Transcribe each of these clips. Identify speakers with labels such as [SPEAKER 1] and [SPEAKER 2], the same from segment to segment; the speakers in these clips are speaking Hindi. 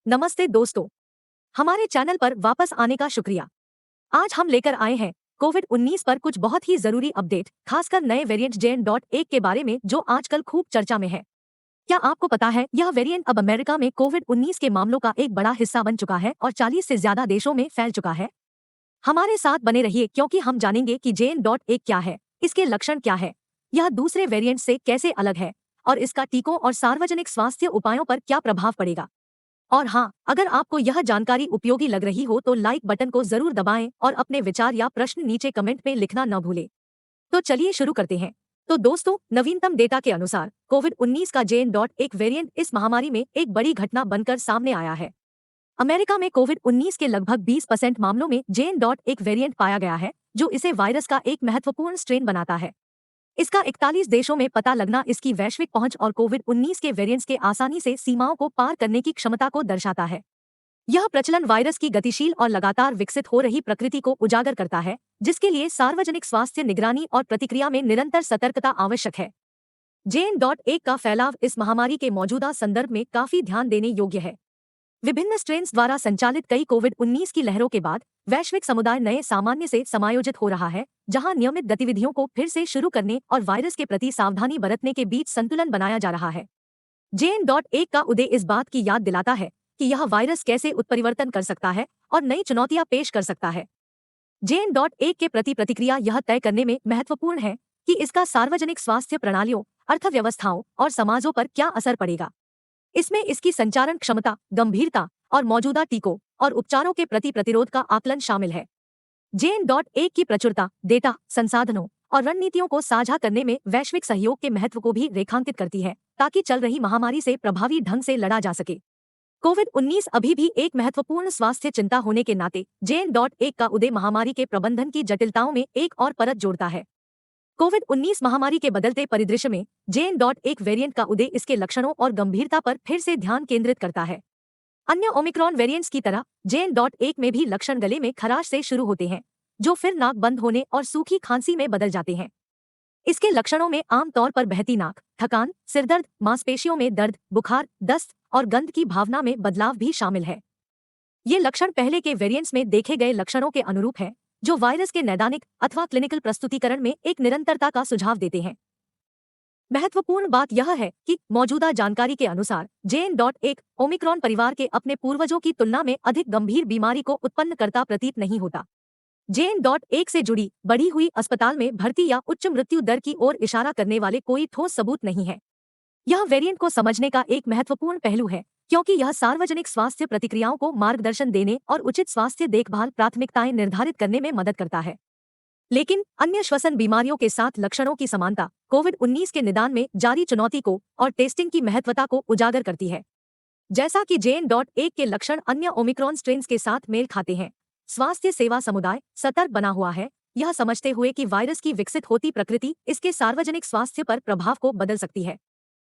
[SPEAKER 1] नमस्ते दोस्तों, हमारे चैनल पर वापस आने का शुक्रिया। आज हम लेकर आए हैं कोविड-19 पर कुछ बहुत ही जरूरी अपडेट, खासकर नए वेरिएंट JN.1 के बारे में जो आजकल खूब चर्चा में है। क्या आपको पता है यह वेरिएंट अब अमेरिका में कोविड-19 के मामलों का एक बड़ा हिस्सा बन चुका है और 40 से ज्यादा देशों में फैल चुका है। हमारे साथ बने रहिए क्योंकि हम जानेंगे कि JN.1 क्या है, इसके लक्षण क्या है, यह दूसरे वेरिएंट से कैसे अलग है और इसका टीकों और सार्वजनिक स्वास्थ्य उपायों पर क्या प्रभाव पड़ेगा। और हाँ, अगर आपको यह जानकारी उपयोगी लग रही हो तो लाइक बटन को जरूर दबाएं और अपने विचार या प्रश्न नीचे कमेंट में लिखना न भूलें। तो चलिए शुरू करते हैं। तो दोस्तों, नवीनतम डेटा के अनुसार कोविड-19 का JN.1 वेरिएंट इस महामारी में एक बड़ी घटना बनकर सामने आया है। अमेरिका में कोविड-19 के लगभग 20% मामलों में JN.1 वेरिएंट पाया गया है, जो इसे वायरस का एक महत्वपूर्ण स्ट्रेन बनाता है। इसका 41 देशों में पता लगना इसकी वैश्विक पहुंच और कोविड-19 के वेरिएंट्स के आसानी से सीमाओं को पार करने की क्षमता को दर्शाता है। यह प्रचलन वायरस की गतिशील और लगातार विकसित हो रही प्रकृति को उजागर करता है, जिसके लिए सार्वजनिक स्वास्थ्य निगरानी और प्रतिक्रिया में निरंतर सतर्कता आवश्यक है। JN.1 का फैलाव इस महामारी के मौजूदा संदर्भ में काफी ध्यान देने योग्य है। विभिन्न स्ट्रेन्स द्वारा संचालित कई कोविड-19 की लहरों के बाद वैश्विक समुदाय नए सामान्य से समायोजित हो रहा है, जहां नियमित गतिविधियों को फिर से शुरू करने और वायरस के प्रति सावधानी बरतने के बीच संतुलन बनाया जा रहा है। JN.1 का उदय इस बात की याद दिलाता है कि यह वायरस कैसे उत्परिवर्तन कर सकता है और नई चुनौतियां पेश कर सकता है। JN.1 के प्रति प्रतिक्रिया यह तय करने में महत्वपूर्ण है कि इसका सार्वजनिक स्वास्थ्य प्रणालियों, अर्थव्यवस्थाओं और समाजों पर क्या असर पड़ेगा। इसमें इसकी संचारण क्षमता, गंभीरता और मौजूदा टीकों और उपचारों के प्रति प्रतिरोध का आकलन शामिल है। JN.1 की प्रचुरता, डेटा, संसाधनों और रणनीतियों को साझा करने में वैश्विक सहयोग के महत्व को भी रेखांकित करती है, ताकि चल रही महामारी से प्रभावी ढंग से लड़ा जा सके। कोविड-19 अभी भी एक महत्वपूर्ण स्वास्थ्य चिंता होने के नाते JN.1 का उदय महामारी के प्रबंधन की जटिलताओं में एक और परत जोड़ता है। कोविड-19 महामारी के बदलते परिदृश्य में JN.1 वेरिएंट का उदय इसके लक्षणों और गंभीरता पर फिर से ध्यान केंद्रित करता है। अन्य ओमिक्रॉन वेरिएंट्स की तरह JN.1 में भी लक्षण गले में खराश से शुरू होते हैं, जो फिर नाक बंद होने और सूखी खांसी में बदल जाते हैं। इसके लक्षणों में आमतौर पर बहती नाक, थकान, सिरदर्द, मांसपेशियों में दर्द, बुखार, दस्त और गंध की भावना में बदलाव भी शामिल है। ये लक्षण पहले के वेरिएंट्स में देखे गए लक्षणों के अनुरूप हैं, जो वायरस के नैदानिक अथवा क्लिनिकल प्रस्तुतिकरण में एक निरंतरता का सुझाव देते हैं। महत्वपूर्ण बात यह है कि मौजूदा जानकारी के अनुसार JN.1 ओमिक्रॉन परिवार के अपने पूर्वजों की तुलना में अधिक गंभीर बीमारी को उत्पन्न करता प्रतीत नहीं होता। JN.1 से जुड़ी बढ़ी हुई अस्पताल में भर्ती या उच्च मृत्यु दर की ओर इशारा करने वाले कोई ठोस सबूत नहीं है। यह वेरिएंट को समझने का एक महत्वपूर्ण पहलू है, क्योंकि यह सार्वजनिक स्वास्थ्य प्रतिक्रियाओं को मार्गदर्शन देने और उचित स्वास्थ्य देखभाल प्राथमिकताएं निर्धारित करने में मदद करता है। लेकिन अन्य श्वसन बीमारियों के साथ लक्षणों की समानता कोविड-19 के निदान में जारी चुनौती को और टेस्टिंग की महत्वता को उजागर करती है। जैसा कि JN.1 के लक्षण अन्य ओमिक्रॉन स्ट्रेन्स के साथ मेल खाते हैं, स्वास्थ्य सेवा समुदाय सतर्क बना हुआ है, यह समझते हुए कि वायरस की विकसित होती प्रकृति इसके सार्वजनिक स्वास्थ्य पर प्रभाव को बदल सकती है।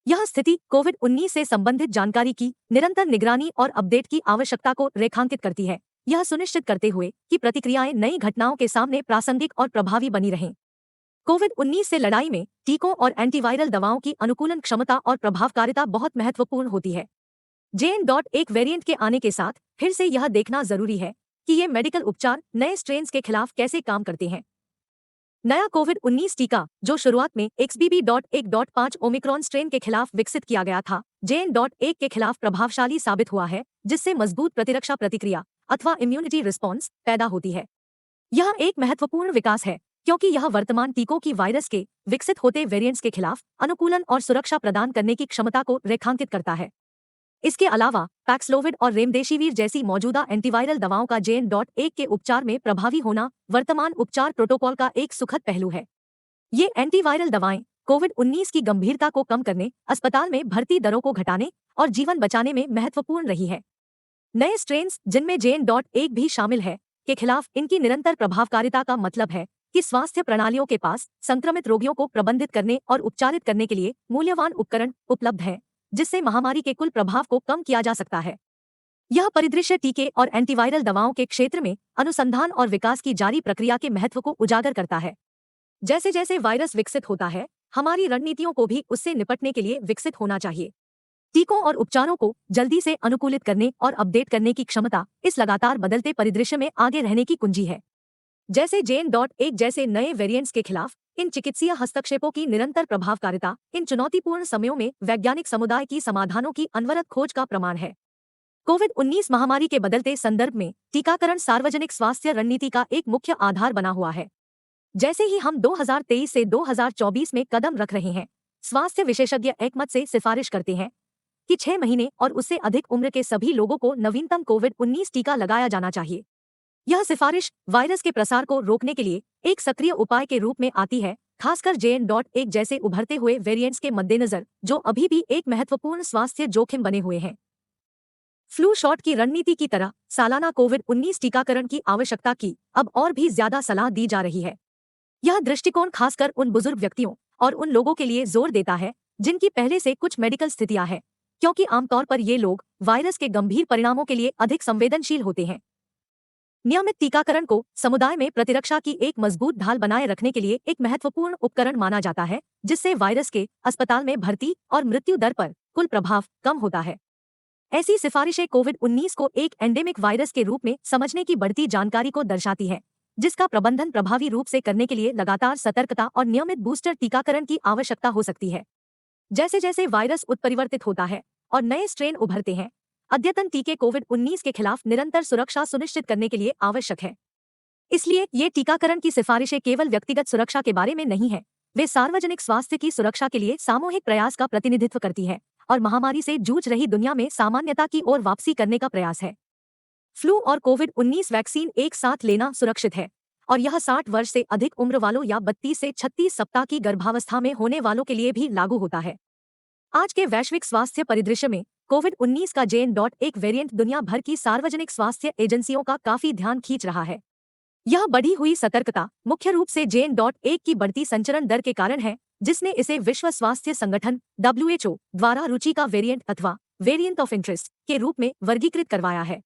[SPEAKER 1] यह स्थिति कोविड-19 से संबंधित जानकारी की निरंतर निगरानी और अपडेट की आवश्यकता को रेखांकित करती है, यह सुनिश्चित करते हुए कि प्रतिक्रियाएं नई घटनाओं के सामने प्रासंगिक और प्रभावी बनी रहें। कोविड-19 से लड़ाई में टीकों और एंटीवायरल दवाओं की अनुकूलन क्षमता और प्रभावकारिता बहुत महत्वपूर्ण होती है। JN.1 वेरिएंट के आने के साथ फिर से यह देखना जरूरी है कि ये मेडिकल उपचार नए स्ट्रेन्स के खिलाफ कैसे काम करते हैं। नया कोविड-19 टीका, जो शुरुआत में XBB.1.5 ओमिक्रॉन स्ट्रेन के खिलाफ विकसित किया गया था, JN.1 के खिलाफ प्रभावशाली साबित हुआ है, जिससे मजबूत प्रतिरक्षा प्रतिक्रिया अथवा इम्यूनिटी रिस्पॉन्स पैदा होती है। यह एक महत्वपूर्ण विकास है, क्योंकि यह वर्तमान टीकों की वायरस के विकसित होते वेरिएंट्स के खिलाफ अनुकूलन और सुरक्षा प्रदान करने की क्षमता को रेखांकित करता है। इसके अलावा पैक्सलोविड और रेमडेसिविर जैसी मौजूदा एंटीवायरल दवाओं का JN.1 के उपचार में प्रभावी होना वर्तमान उपचार प्रोटोकॉल का एक सुखद पहलू है। ये एंटीवायरल दवाएं कोविड-19 की गंभीरता को कम करने, अस्पताल में भर्ती दरों को घटाने और जीवन बचाने में महत्वपूर्ण रही है। नए स्ट्रेन्स, जिनमें JN.1 भी शामिल है, के खिलाफ इनकी निरंतर प्रभावकारिता का मतलब है कि स्वास्थ्य प्रणालियों के पास संक्रमित रोगियों को प्रबंधित करने और उपचारित करने के लिए मूल्यवान उपकरण उपलब्ध हैं, जिससे महामारी के कुल प्रभाव को कम किया जा सकता है। यह परिदृश्य टीके और एंटीवायरल दवाओं के क्षेत्र में अनुसंधान और विकास की जारी प्रक्रिया के महत्व को उजागर करता है। जैसे जैसे वायरस विकसित होता है, हमारी रणनीतियों को भी उससे निपटने के लिए विकसित होना चाहिए। टीकों और उपचारों को जल्दी से अनुकूलित करने और अपडेट करने की क्षमता इस लगातार बदलते परिदृश्य में आगे रहने की कुंजी है। जैसे JN.1 जैसे नए वेरिएंट्स के खिलाफ इन चिकित्सीय हस्तक्षेपों की निरंतर प्रभावकारिता इन चुनौतीपूर्ण समयों में वैज्ञानिक समुदाय की समाधानों की अनवरत खोज का प्रमाण है। कोविड-19 महामारी के बदलते संदर्भ में टीकाकरण सार्वजनिक स्वास्थ्य रणनीति का एक मुख्य आधार बना हुआ है। जैसे ही हम 2023 से 2024 में कदम रख रहे हैं, स्वास्थ्य विशेषज्ञ एकमत से सिफारिश करते हैं कि 6 महीने और उससे अधिक उम्र के सभी लोगों को नवीनतम कोविड-19 टीका लगाया जाना चाहिए। यह सिफारिश वायरस के प्रसार को रोकने के लिए एक सक्रिय उपाय के रूप में आती है, खासकर JN.1 जैसे उभरते हुए वेरिएंट्स के मद्देनजर, जो अभी भी एक महत्वपूर्ण स्वास्थ्य जोखिम बने हुए हैं। फ्लू शॉट की रणनीति की तरह सालाना कोविड-19 टीकाकरण की आवश्यकता की अब और भी ज्यादा सलाह दी जा रही है। यह दृष्टिकोण खासकर उन बुजुर्ग व्यक्तियों और उन लोगों के लिए जोर देता है जिनकी पहले से कुछ मेडिकल स्थितियां हैं, क्योंकि आमतौर पर ये लोग वायरस के गंभीर परिणामों के लिए अधिक संवेदनशील होते हैं। नियमित टीकाकरण को समुदाय में प्रतिरक्षा की एक मजबूत ढाल बनाए रखने के लिए एक महत्वपूर्ण उपकरण माना जाता है, जिससे वायरस के अस्पताल में भर्ती और मृत्यु दर पर कुल प्रभाव कम होता है। ऐसी सिफारिशें कोविड-19 को एक एंडेमिक वायरस के रूप में समझने की बढ़ती जानकारी को दर्शाती है, जिसका प्रबंधन प्रभावी रूप से करने के लिए लगातार सतर्कता और नियमित बूस्टर टीकाकरण की आवश्यकता हो सकती है। जैसे जैसे वायरस उत्परिवर्तित होता है और नए स्ट्रेन उभरते हैं, अद्यतन टीके कोविड-19 के खिलाफ निरंतर सुरक्षा सुनिश्चित करने के लिए आवश्यक है। इसलिए ये टीकाकरण की सिफारिशें केवल व्यक्तिगत सुरक्षा के बारे में नहीं है, वे सार्वजनिक स्वास्थ्य की सुरक्षा के लिए सामूहिक प्रयास का प्रतिनिधित्व करती है और महामारी से जूझ रही दुनिया में सामान्यता की ओर वापसी करने का प्रयास है। फ्लू और कोविड-19 वैक्सीन एक साथ लेना सुरक्षित है और यह 60 वर्ष से अधिक उम्र वालों या 32 से 36 सप्ताह की गर्भावस्था में होने वालों के लिए भी लागू होता है। आज के वैश्विक स्वास्थ्य परिदृश्य में कोविड-19 का JN.1 वेरिएंट दुनिया भर की सार्वजनिक स्वास्थ्य एजेंसियों का काफी ध्यान खींच रहा है। यह बढ़ी हुई सतर्कता मुख्य रूप से JN.1 की बढ़ती संचरण दर के कारण है, जिसने इसे विश्व स्वास्थ्य संगठन WHO द्वारा रुचि का वेरिएंट अथवा वेरिएंट ऑफ इंटरेस्ट के रूप में वर्गीकृत करवाया है।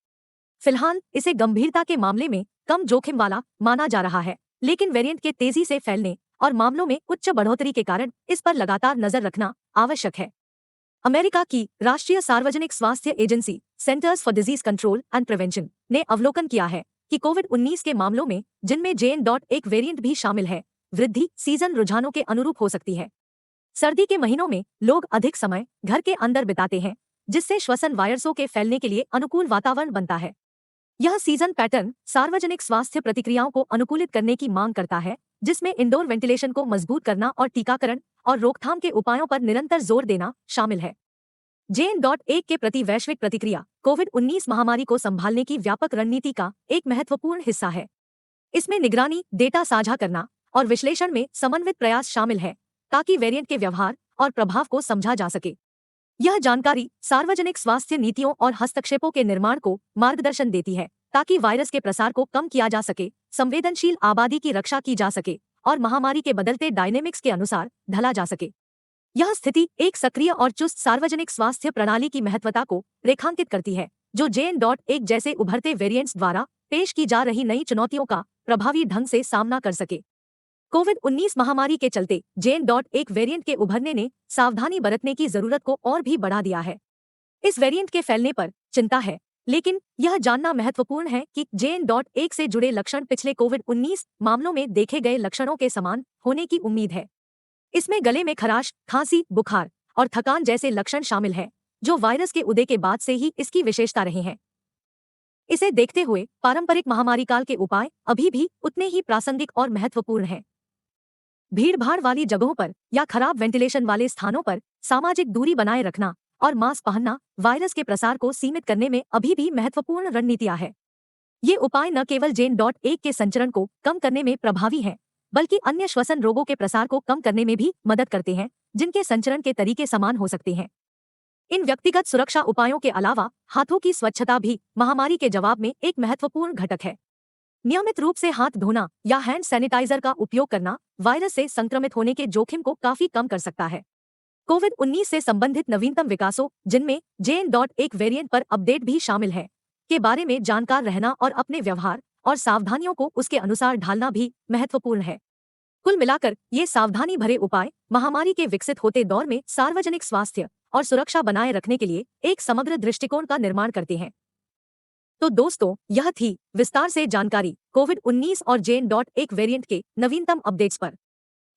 [SPEAKER 1] फिलहाल इसे गंभीरता के मामले में कम जोखिम वाला माना जा रहा है, लेकिन वेरिएंट के तेजी से फैलने और मामलों में उच्च बढ़ोतरी के कारण इस पर लगातार नजर रखना आवश्यक है। अमेरिका की राष्ट्रीय सार्वजनिक स्वास्थ्य agency centres for disease control and prevention ने अवलोकन किया है कि कोविड-19 के मामलों में, जिनमें JN.1 वेरिएंट भी शामिल है, वृद्धि सीजन रुझानों के अनुरूप हो सकती है। सर्दी के महीनों में लोग अधिक समय घर के अंदर बिताते हैं, जिससे श्वसन वायरसों के फैलने के लिए अनुकूल वातावरण बनता है। यह सीजन पैटर्न सार्वजनिक स्वास्थ्य प्रतिक्रियाओं को अनुकूलित करने की मांग करता है, जिसमें इंडोर वेंटिलेशन को मजबूत करना और टीकाकरण और रोकथाम के उपायों पर निरंतर जोर देना शामिल है। JN.1 के प्रति वैश्विक प्रतिक्रिया कोविड-19 महामारी को संभालने की व्यापक रणनीति का एक महत्वपूर्ण हिस्सा है। इसमें निगरानी, डेटा साझा करना और विश्लेषण में समन्वित प्रयास शामिल है, ताकि वेरिएंट के व्यवहार और प्रभाव को समझा जा सके। यह जानकारी सार्वजनिक स्वास्थ्य नीतियों और हस्तक्षेपों के निर्माण को मार्गदर्शन देती है, ताकि वायरस के प्रसार को कम किया जा सके, संवेदनशील आबादी की रक्षा की जा सके और महामारी के बदलते डायनेमिक्स के अनुसार ढला जा सके। यह स्थिति एक सक्रिय और चुस्त सार्वजनिक स्वास्थ्य प्रणाली की महत्वता को रेखांकित करती है, जो JN.1 जैसे उभरते वेरिएंट्स द्वारा पेश की जा रही नई चुनौतियों का प्रभावी ढंग से सामना कर सके। कोविड-19 महामारी के चलते JN.1 वेरिएंट के उभरने ने सावधानी बरतने की जरूरत को और भी बढ़ा दिया है। इस वेरिएंट के फैलने पर चिंता है, लेकिन यह जानना महत्वपूर्ण है कि JN.1 से जुड़े लक्षण पिछले कोविड-19 मामलों में देखे गए लक्षणों के समान होने की उम्मीद है। इसमें गले में खराश, खांसी, बुखार और थकान जैसे लक्षण शामिल हैं, जो वायरस के उदय के बाद से ही इसकी विशेषता रहे हैं। इसे देखते हुए पारंपरिक महामारी काल के उपाय अभी भी उतने ही प्रासंगिक और महत्वपूर्ण हैं। भीड़भाड़ वाली जगहों पर या खराब वेंटिलेशन वाले स्थानों पर सामाजिक दूरी बनाए रखना और मास्क पहनना वायरस के प्रसार को सीमित करने में अभी भी महत्वपूर्ण रणनीतियां हैं। ये उपाय न केवल JN.1 के संचरण को कम करने में प्रभावी हैं, बल्कि अन्य श्वसन रोगों के प्रसार को कम करने में भी मदद करते हैं, जिनके संचरण के तरीके समान हो सकते हैं। इन व्यक्तिगत सुरक्षा उपायों के अलावा हाथों की स्वच्छता भी महामारी के जवाब में एक महत्वपूर्ण घटक है। नियमित रूप से हाथ धोना या हैंड सैनिटाइजर का उपयोग करना वायरस से संक्रमित होने के जोखिम को काफी कम कर सकता है। कोविड-19 से संबंधित नवीनतम विकासों, जिनमें JN.1 वेरिएंट पर अपडेट भी शामिल है, के बारे में जानकार रहना और अपने व्यवहार और सावधानियों को उसके अनुसार ढालना भी महत्वपूर्ण है। कुल मिलाकर ये सावधानी भरे उपाय महामारी के विकसित होते दौर में सार्वजनिक स्वास्थ्य और सुरक्षा बनाए रखने के लिए एक समग्र दृष्टिकोण का निर्माण करते हैं। तो दोस्तों, यह थी विस्तार से जानकारी कोविड-19 और JN.1 वेरिएंट के नवीनतम अपडेट्स पर।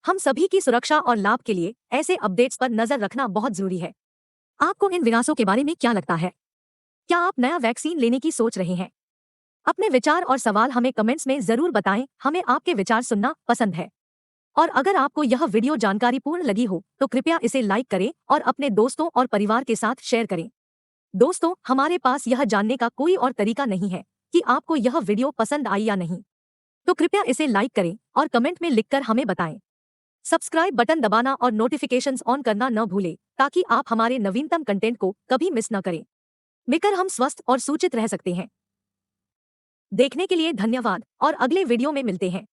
[SPEAKER 1] हम सभी की सुरक्षा और लाभ के लिए ऐसे अपडेट्स पर नजर रखना बहुत जरूरी है। आपको इन विनाशों के बारे में क्या लगता है? क्या आप नया वैक्सीन लेने की सोच रहे हैं? अपने विचार और सवाल हमें कमेंट्स में जरूर बताएं, हमें आपके विचार सुनना पसंद है। और अगर आपको यह वीडियो जानकारीपूर्ण लगी हो तो कृपया इसे लाइक करें और अपने दोस्तों और परिवार के साथ शेयर करें। दोस्तों, हमारे पास यह जानने का कोई और तरीका नहीं है कि आपको यह वीडियो पसंद आई या नहीं, तो कृपया इसे लाइक करें और कमेंट में लिखकर हमें बताएं। सब्सक्राइब बटन दबाना और नोटिफिकेशंस ऑन करना न भूलें ताकि आप हमारे नवीनतम कंटेंट को कभी मिस न करें। मिलकर हम स्वस्थ और सूचित रह सकते हैं। देखने के लिए धन्यवाद और अगले वीडियो में मिलते हैं।